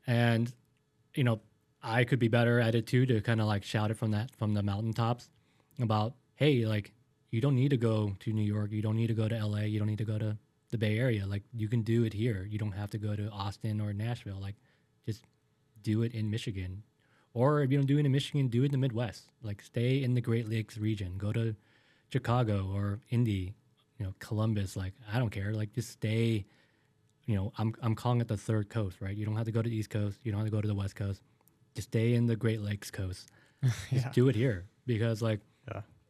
And, I could be better at it too, to kind of like shout it from the mountaintops about, hey, like, you don't need to go to New York. You don't need to go to LA. You don't need to go to the Bay Area. Like, you can do it here. You don't have to go to Austin or Nashville. Like, just do it in Michigan. Or if you don't do it in Michigan, do it in the Midwest. Like, stay in the Great Lakes region. Go to Chicago or Indy, Columbus. Like, I don't care. Like, just stay. I'm calling it the third coast, right? You don't have to go to the East Coast. You don't have to go to the West Coast. Just stay in the Great Lakes coast. Just do it here, because like,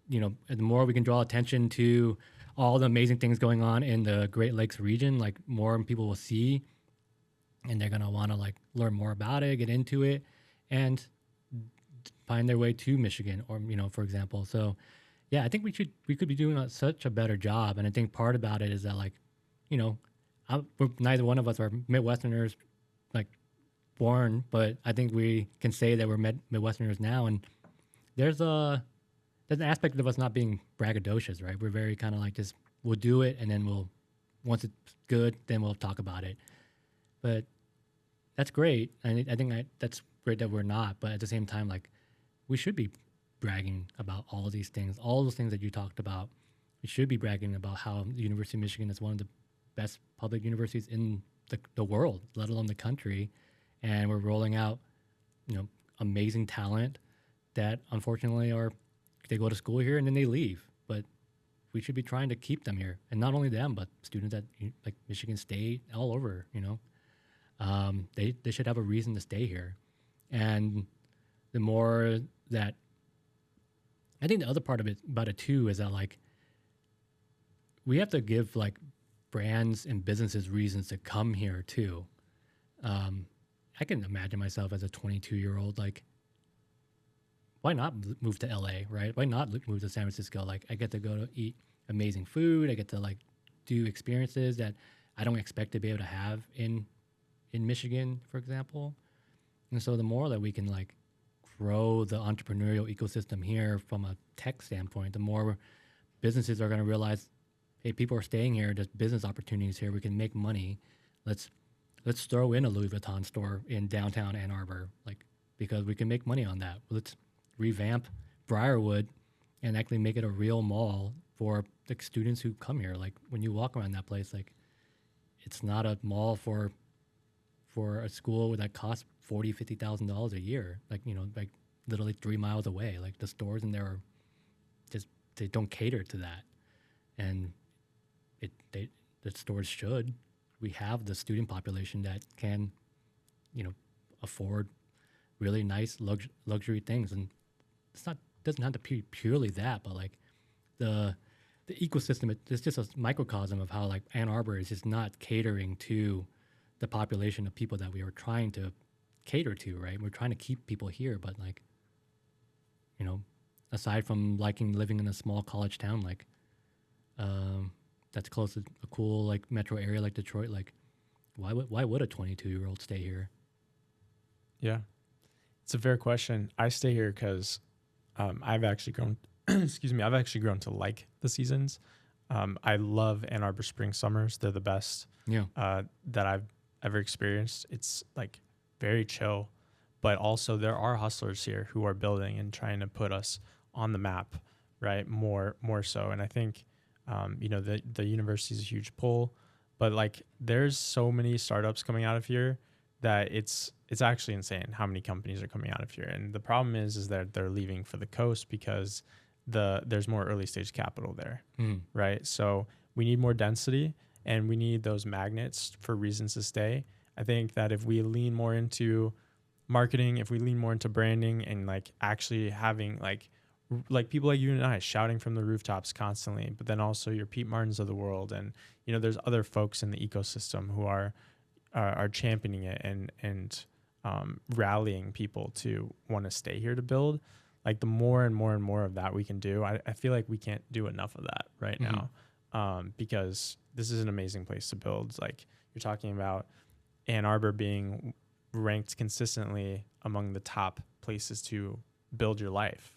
the more we can draw attention to all the amazing things going on in the Great Lakes region, like, more people will see, and they're gonna want to like learn more about it, get into it, and find their way to Michigan, or for example. So yeah, I think we could be doing such a better job. And I think part about it is that, like, neither one of us are Midwesterners, like, born, but I think we can say that we're Midwesterners now. And there's an aspect of us not being braggadocious, right? We're very kind of like, just, we'll do it, and then once it's good, then we'll talk about it. But that's great. And I think that's great that we're not. But at the same time, like, we should be bragging about all of these things, all those things that you talked about. We should be bragging about how the University of Michigan is one of the best public universities in the world, let alone the country. And we're rolling out, amazing talent that unfortunately they go to school here and then they leave. But we should be trying to keep them here, and not only them, but students at like Michigan State, all over. They should have a reason to stay here, and the more that I think the other part of it about it too is that like we have to give like brands and businesses reasons to come here too. I can imagine myself as a 22-year-old, like, why not move to LA, right? Why not move to San Francisco? Like, I get to go to eat amazing food. I get to like do experiences that I don't expect to be able to have in Michigan, for example. And so the more that we can like grow the entrepreneurial ecosystem here from a tech standpoint, the more businesses are going to realize, hey, people are staying here. There's business opportunities here. We can make money. Let's throw in a Louis Vuitton store in downtown Ann Arbor, like, because we can make money on that. Let's revamp Briarwood and actually make it a real mall for the students who come here. Like when you walk around that place, like it's not a mall for a school that costs $50,000 a year. Like, like literally 3 miles away. Like the stores in there are just, they don't cater to that. And the stores should. We have the student population that can, afford really nice luxury things, and doesn't have to be purely that, but like the ecosystem. It's just a microcosm of how like Ann Arbor is just not catering to the population of people that we are trying to cater to. Right, we're trying to keep people here, but like, aside from liking living in a small college town, like, that's close to a cool like metro area like Detroit, like why would a 22-year-old stay here? Yeah, it's a fair question. I stay here because I've actually grown I've actually grown to like the seasons. I love Ann Arbor spring summers. They're the best that I've ever experienced. It's like very chill, but also there are hustlers here who are building and trying to put us on the map, right? More so. And I think the university is a huge pull, but like there's so many startups coming out of here that it's actually insane how many companies are coming out of here. And the problem is that they're leaving for the coast because there's more early stage capital there, right? So we need more density and we need those magnets for reasons to stay. I think that if we lean more into marketing, if we lean more into branding and like actually having like people like you and I shouting from the rooftops constantly, but then also your Pete Martins of the world. And, there's other folks in the ecosystem who are championing it and rallying people to want to stay here to build. Like the more and more and more of that we can do, I feel like we can't do enough of that right now, because this is an amazing place to build. Like you're talking about Ann Arbor being ranked consistently among the top places to build your life.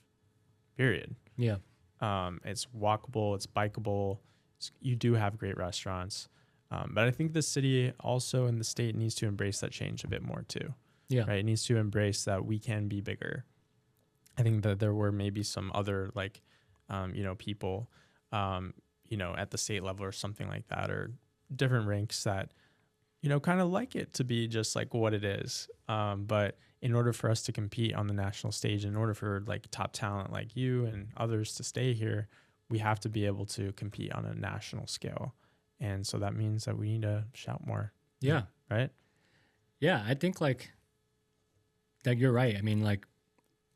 Period. Yeah. It's walkable, it's bikeable. You do have great restaurants. But I think the city also and the state needs to embrace that change a bit more too. Yeah. Right. It needs to embrace that we can be bigger. I think that there were maybe some other like, people, at the state level or something like that, or different ranks that, kind of like it to be just like what it is. But in order for us to compete on the national stage, in order for like top talent like you and others to stay here, we have to be able to compete on a national scale. And so that means that we need to shout more. Yeah. Right? Yeah, I think like that you're right. I mean, like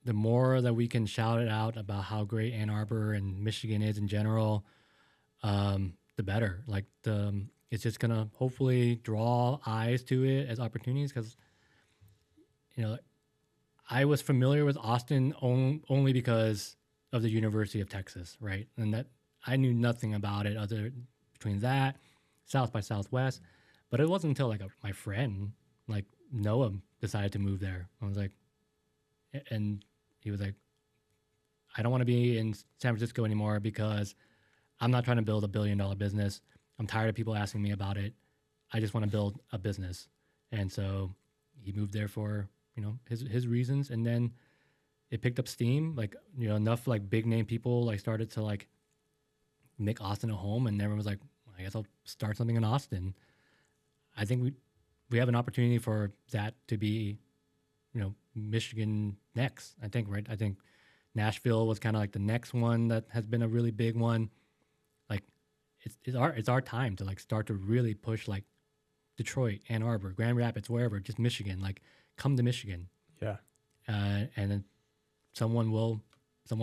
the more that we can shout it out about how great Ann Arbor and Michigan is in general, the better. Like it's just going to hopefully draw eyes to it as opportunities because, I was familiar with Austin only because of the University of Texas, right? And that I knew nothing about it other between that, South by Southwest. But it wasn't until like my friend, like Noah, decided to move there. I was like, and he was like, I don't want to be in San Francisco anymore because I'm not trying to build $1 billion business. I'm tired of people asking me about it. I just want to build a business. And so he moved there for, his reasons. And then it picked up steam, like, enough like big name people like started to like make Austin a home. And everyone was like, I guess I'll start something in Austin. I think we have an opportunity for that to be, Michigan next, I think, right? I think Nashville was kind of like the next one that has been a really big one. it's our time to like start to really push like Detroit, Ann Arbor, Grand Rapids, wherever, just Michigan, like come to Michigan. Yeah. And then someone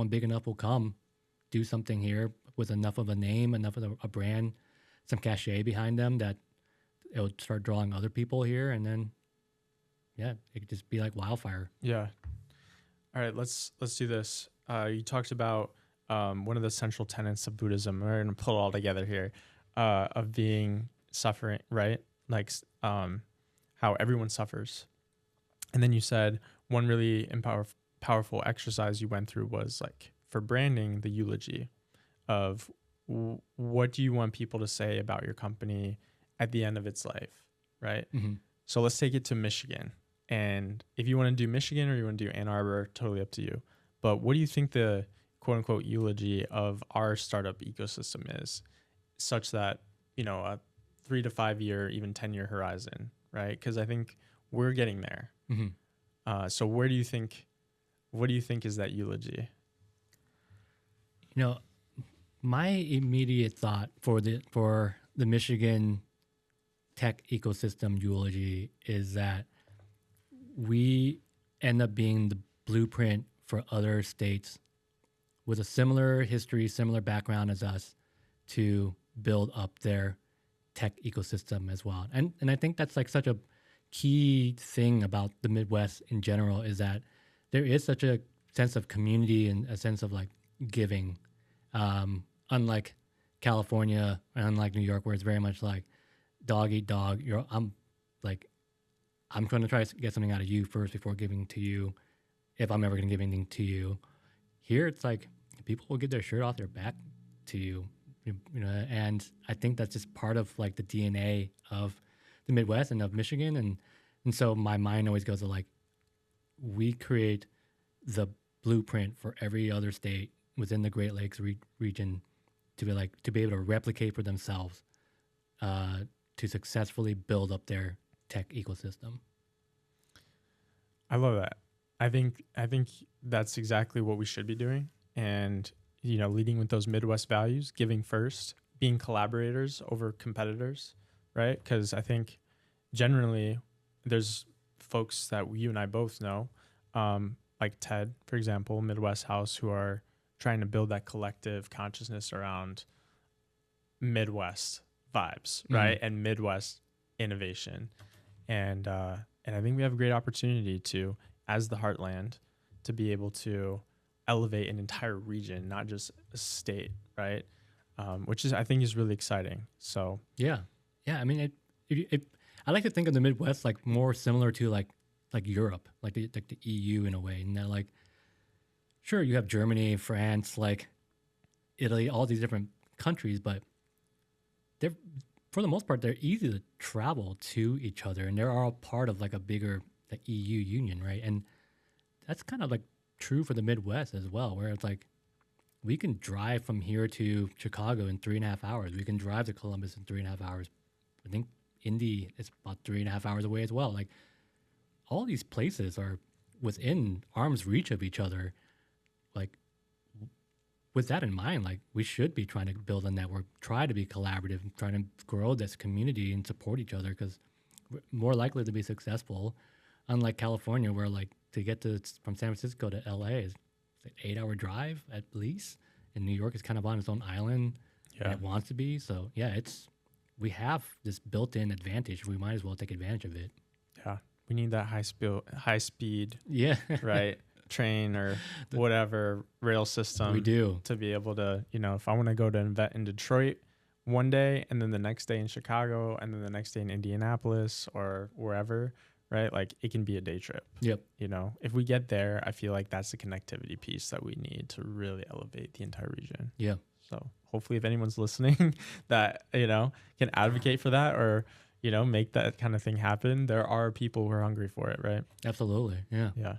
big enough will come do something here with enough of a name, enough of a brand, some cachet behind them that it'll start drawing other people here. And then, yeah, it could just be like wildfire. Yeah. All right, let's do this. You talked about one of the central tenets of Buddhism. We're going to pull it all together here, of being suffering, right? Like how everyone suffers. And then you said one really powerful exercise you went through was like for branding the eulogy of what do you want people to say about your company at the end of its life, right? Mm-hmm. So let's take it to Michigan. And if you want to do Michigan or you want to do Ann Arbor, totally up to you. But what do you think the quote unquote eulogy of our startup ecosystem is, such that, a 3 to 5 year, even 10-year horizon, right? Because I think we're getting there. Mm-hmm. So what do you think is that eulogy? My immediate thought for the Michigan tech ecosystem eulogy is that we end up being the blueprint for other states with a similar history, similar background as us to build up their tech ecosystem as well. And I think that's like such a key thing about the Midwest in general, is that there is such a sense of community and a sense of like giving, unlike California and unlike New York, where it's very much like dog eat dog. I'm going to try to get something out of you first before giving to you, if I'm ever going to give anything to you. Here, it's like people will get their shirt off their back to you, and I think that's just part of like the DNA of the Midwest and of Michigan. And so my mind always goes to like, we create the blueprint for every other state within the Great Lakes region to be able to replicate for themselves, to successfully build up their tech ecosystem. I love that. I think that's exactly what we should be doing. And, leading with those Midwest values, giving first, being collaborators over competitors, right? Because I think generally there's folks that you and I both know, like Ted, for example, Midwest House, who are trying to build that collective consciousness around Midwest vibes, right? And Midwest innovation. And I think we have a great opportunity to, as the heartland, to be able to elevate an entire region, not just a state, right? Which I think is really exciting. So yeah. I mean, I like to think of the Midwest like more similar to like Europe, like the EU in a way, and that like, sure, you have Germany, France, like Italy, all these different countries, but they're, for the most part, they're easy to travel to each other, and they're all part of like a bigger EU union, right? And that's kind of like true for the Midwest as well, where it's like we can drive from here to Chicago in 3.5 hours. We can drive to Columbus in 3.5 hours. I think Indy is about 3.5 hours away as well. Like all these places are within arm's reach of each other. Like with that in mind, like we should be trying to build a network, try to be collaborative, and trying to grow this community and support each other, because we're more likely to be successful. Unlike California, where like to get from San Francisco to LA is an 8-hour drive at least, and New York is kind of on its own island, and it wants to be. So yeah, we have this built-in advantage. We might as well take advantage of it. Yeah, we need that high speed, yeah, right, train or whatever rail system. We do to be able to, if I want to go to invest in Detroit one day, and then the next day in Chicago, and then the next day in Indianapolis or wherever. Right? Like it can be a day trip. Yep. If we get there, I feel like that's the connectivity piece that we need to really elevate the entire region. Yeah. So hopefully if anyone's listening that, can advocate for that or, make that kind of thing happen, there are people who are hungry for it, right? Absolutely. Yeah. Yeah.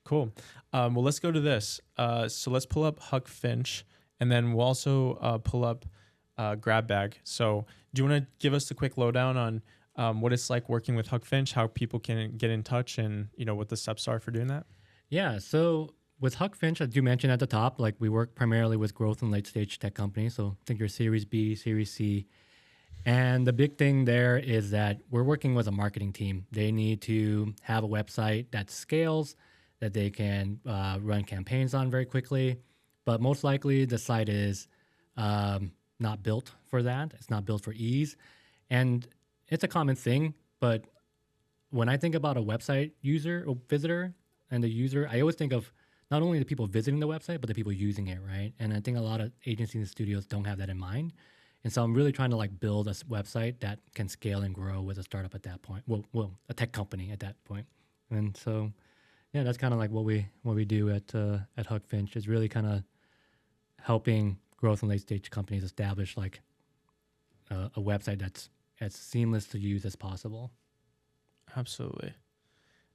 Cool. Well, let's go to this. So let's pull up Huck Finch, and then we'll also pull up Grabbag. So do you want to give us a quick lowdown on what it's like working with Huck Finch, how people can get in touch, and what the steps are for doing that? Yeah. So with Huck Finch, as you mentioned at the top, like we work primarily with growth and late stage tech companies. So think your Series B, Series C. And the big thing there is that we're working with a marketing team. They need to have a website that scales, that they can run campaigns on very quickly. But most likely the site is not built for that. It's not built for ease. And it's a common thing. But when I think about a website user or visitor and the user, I always think of not only the people visiting the website, but the people using it, right? And I think a lot of agencies and studios don't have that in mind. And so I'm really trying to like build a website that can scale and grow with a startup at that point. Well, a tech company at that point. And so, yeah, that's kind of like what we do at Huck Finch is really kind of helping growth and late stage companies establish like a website that's as seamless to use as possible. Absolutely.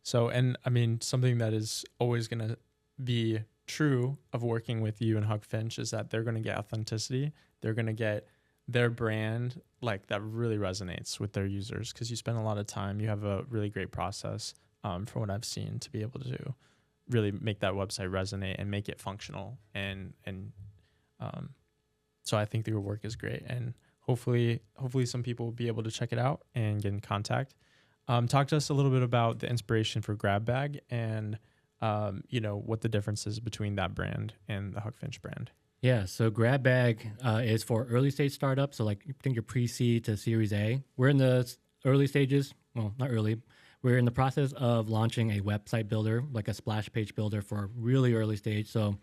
So, and I mean, something that is always going to be true of working with you and Huck Finch is that they're going to get authenticity. They're going to get their brand like that really resonates with their users because you spend a lot of time. You have a really great process from what I've seen to be able to really make that website resonate and make it functional. And so I think your work is great. And hopefully some people will be able to check it out and get in contact. Talk to us a little bit about the inspiration for Grabbag and what the difference is between that brand and the Huck Finch brand. Yeah, so Grabbag is for early stage startups. So like think your pre-seed to Series A. We're in the early stages. Well, not early. We're in the process of launching a website builder, like a splash page builder for really early stage. So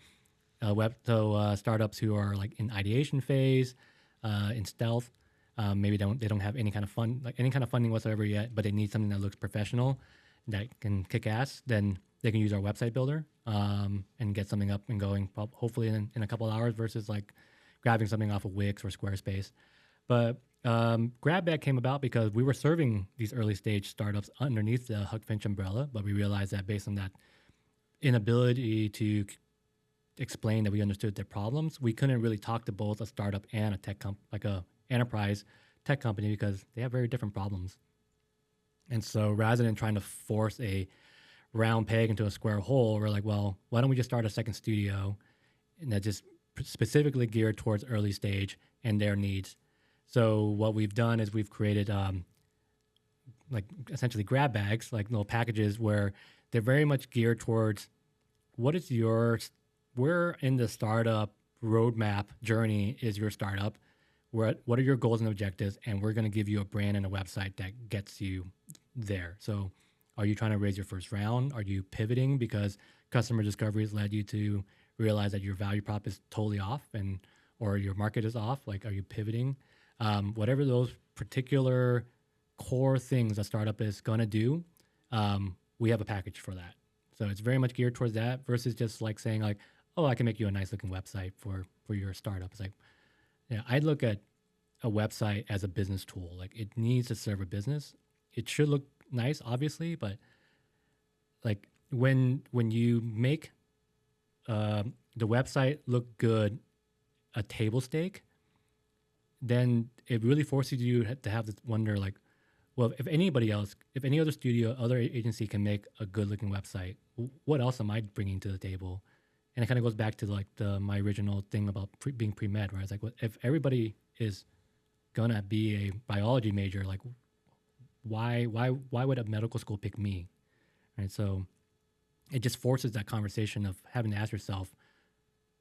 startups who are like in ideation phase, in stealth, maybe they don't have any kind of funding whatsoever yet, but they need something that looks professional, that can kick ass. Then they can use our website builder and get something up and going, hopefully in a couple of hours versus like grabbing something off of Wix or Squarespace. But Grabbag came about because we were serving these early stage startups underneath the Huck Finch umbrella, but we realized that based on that inability to explain that we understood their problems, we couldn't really talk to both a startup and a tech like a enterprise tech company because they have very different problems. And so rather than trying to force a round peg into a square hole, we're like, well, why don't we just start a second studio and that just specifically geared towards early stage and their needs. So what we've done is we've created like essentially grab bags, like little packages where they're very much geared towards where in the startup roadmap journey is your startup, what are your goals and objectives, and we're going to give you a brand and a website that gets you there. So are you trying to raise your first round? Are you pivoting because customer discovery has led you to realize that your value prop is totally off or your market is off? Like, are you pivoting? Whatever those particular core things a startup is going to do, we have a package for that. So it's very much geared towards that versus just like saying like, oh, I can make you a nice looking website for your startup. It's like, I look at a website as a business tool. Like it needs to serve a business. It should look nice, obviously, but like when you make the website look good, a table stake, then it really forces you to have this wonder like, well, if any other studio, other agency can make a good looking website, what else am I bringing to the table? And it kind of goes back to like my original thing about being pre-med, where it's like, well, if everybody is gonna be a biology major, like why would a medical school pick me? Right. So it just forces that conversation of having to ask yourself,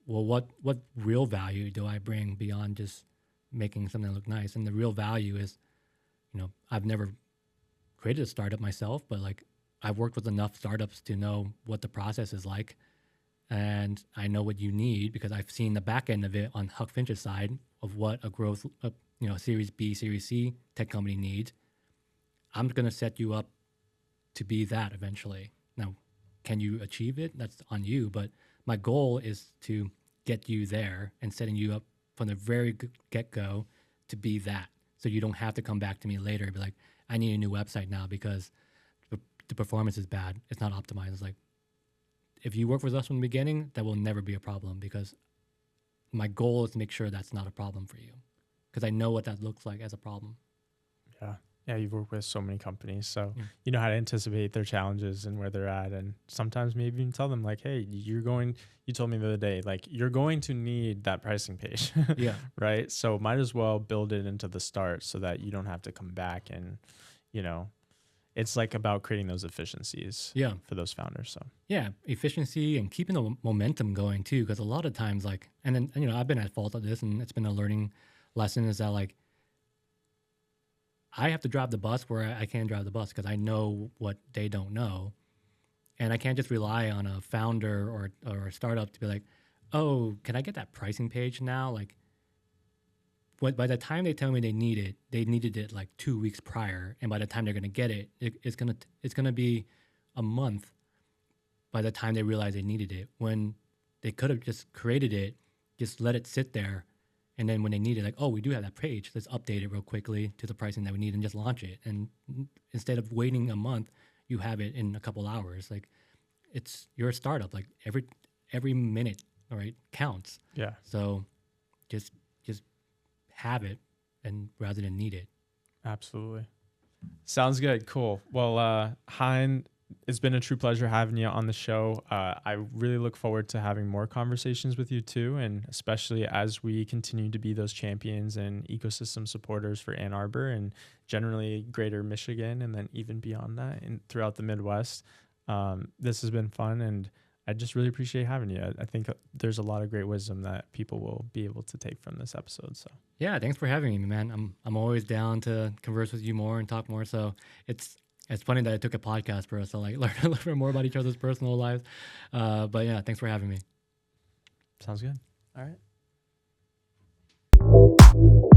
well, what real value do I bring beyond just making something look nice? And the real value is, I've never created a startup myself, but like I've worked with enough startups to know what the process is like. And I know what you need because I've seen the back end of it on Huck Finch's side of what a growth, Series B, Series C tech company needs. I'm going to set you up to be that eventually. Now, can you achieve it? That's on you. But my goal is to get you there and setting you up from the very get-go to be that. So you don't have to come back to me later and be like, I need a new website now because the performance is bad. It's not optimized. It's like, if you work with us from the beginning, that will never be a problem because my goal is to make sure that's not a problem for you because I know what that looks like as a problem. Yeah. Yeah, you've worked with so many companies, so you know how to anticipate their challenges and where they're at, and sometimes maybe even tell them like, hey, you told me the other day, like you're going to need that pricing page, Yeah. right? So might as well build it into the start so that you don't have to come back and, you know, it's like about creating those efficiencies for those founders. So yeah, efficiency and keeping the momentum going too, because a lot of times like, and then, you know, I've been at fault of this and it's been a learning lesson is that like, I have to drive the bus where I can't drive the bus because I know what they don't know. And I can't just rely on a founder or a startup to be like, oh, can I get that pricing page now? Like, by the time they tell me they needed it like 2 weeks prior. And by the time they're going to get it, it's going to be a month by the time they realize they needed it. When they could have just created it, just let it sit there. And then when they need it, like, oh, we do have that page. Let's update it real quickly to the pricing that we need and just launch it. And instead of waiting a month, you have it in a couple hours. Like, you're a startup. Like every minute, all right, counts. yeah, So just have it, and rather than need it. absolutely. Sounds good. Cool. Well, Hien, it's been a true pleasure having you on the show. I really look forward to having more conversations with you too, and especially as we continue to be those champions and ecosystem supporters for Ann Arbor and generally greater Michigan, and then even beyond that and throughout the Midwest. This has been fun, and I just really appreciate having you. I think there's a lot of great wisdom that people will be able to take from this episode. So Yeah, thanks for having me, man. I'm always down to converse with you more and talk more. So it's funny that I took a podcast for us to like learn more about each other's personal lives. But yeah, thanks for having me. sounds good. All right.